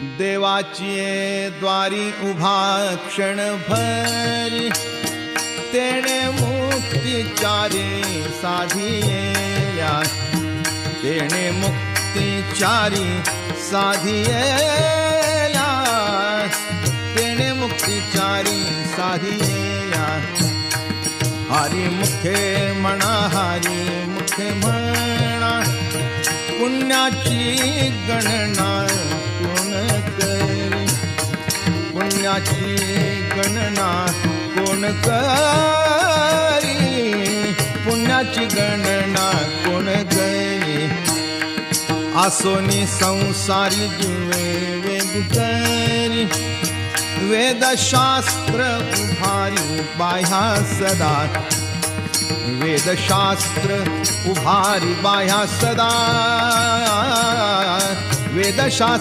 देवाची द्वारी उभा क्षणभरी तेणे मुक्तिचारी साधिया तेणे मुक्तिचारी साधिया तेणे मुक्तिचारी साधिया हरी मुखे म्हणा हरी मुखे म्हणा पुण्याची गणना कोण करी पुण्याची गणना कोण करी पुण्याची गणना कोण करी आसोनी संसारी जीवे वेद करी वेदशास्त्र उभारी बाह्या सदा वेदशास्त्र उभारी बाह्या सदा वेदशास्त्र